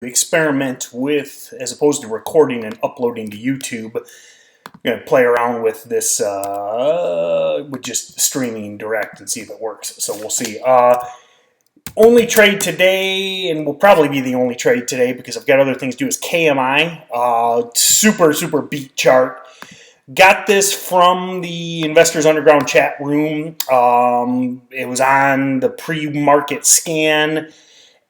experiment with, as opposed to recording and uploading to YouTube, I'm going to play around with this, with just streaming direct and see if it works. So we'll see. Only trade today, and will probably be the only trade today because I've got other things to do, is KMI. Super beat chart. Got this from the Investors Underground chat room. It was on the pre-market scan.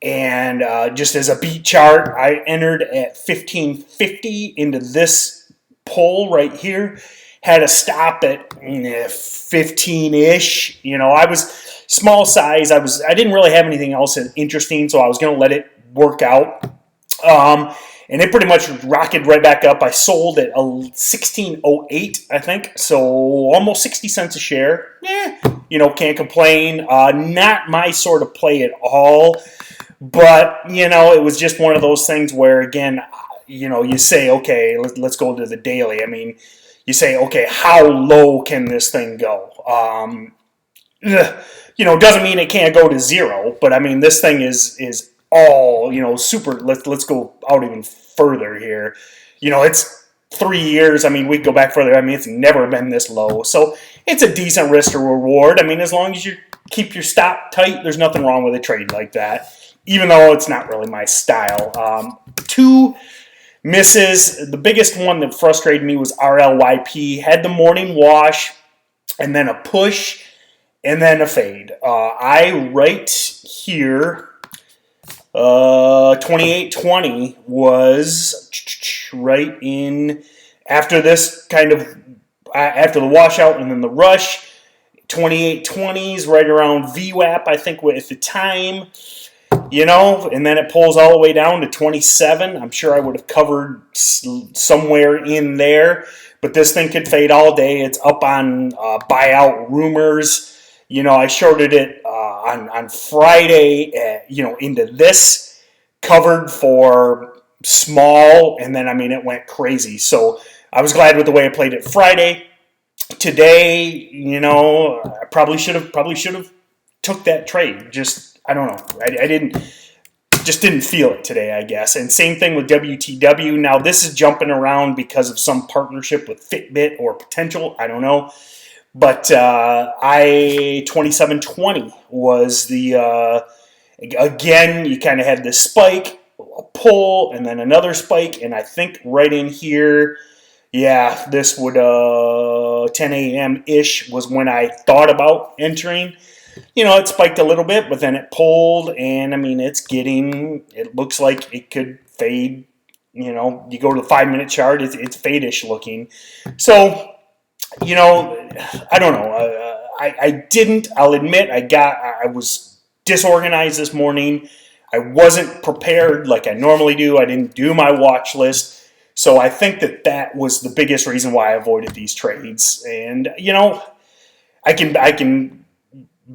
And just as a beat chart, I entered at 1550 into this pull right here. Had a stop at 15-ish. You know, I was small size. I didn't really have anything else interesting, so I was going to let it work out. And it pretty much rocketed right back up. I sold at 16.08, I think, so almost 60 cents a share. You know, can't complain. Not my sort of play at all. But, you know, it was just one of those things where, again, you know, you say, okay, let's go to the daily. I mean, you say, okay, how low can this thing go? You know, doesn't mean it can't go to zero, but, I mean, this thing is all, you know, super. Let's go out even further here. You know, it's 3 years. I mean, we go back further. I mean, it's never been this low. So it's a decent risk to reward. I mean, as long as you keep your stop tight, there's nothing wrong with a trade like that, even though it's not really my style. Two misses. The biggest one that frustrated me was RLYP. Had the morning wash, and then a push, and then a fade. I right here, 28.20 was right in after this kind of, after the washout and then the rush. 28.20 is right around VWAP, I think, at the time. You know, and then it pulls all the way down to 27. I'm sure I would have covered somewhere in there, but this thing could fade all day. It's up on buyout rumors. You know, I shorted it on Friday, you know, into this, covered for small, and then, I mean, it went crazy. So I was glad with the way I played it Friday. Today, you know, I probably should have took that trade. Just, I don't know. I didn't feel it today, I guess. And same thing with WTW. Now, this is jumping around because of some partnership with Fitbit or potential. I don't know. But 27.20 was the, again, you kind of had this spike, a pull, and then another spike. And I think right in here, yeah, this would, 10 a.m.-ish was when I thought about entering. You know, it spiked a little bit, but then it pulled, and, I mean, it looks like it could fade. You know, you go to the 5-minute chart, it's fade-ish looking. So, you know, I don't know. I'll admit, I was disorganized this morning. I wasn't prepared like I normally do. I didn't do my watch list. So I think that was the biggest reason why I avoided these trades. And, you know, I can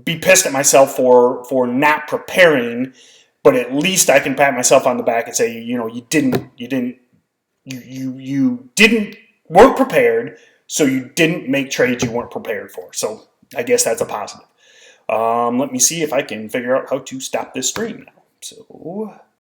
be pissed at myself for not preparing, but at least I can pat myself on the back and say, you know, you weren't prepared, so you didn't make trades you weren't prepared for. So I guess that's a positive. Let me see if I can figure out how to stop this stream now. So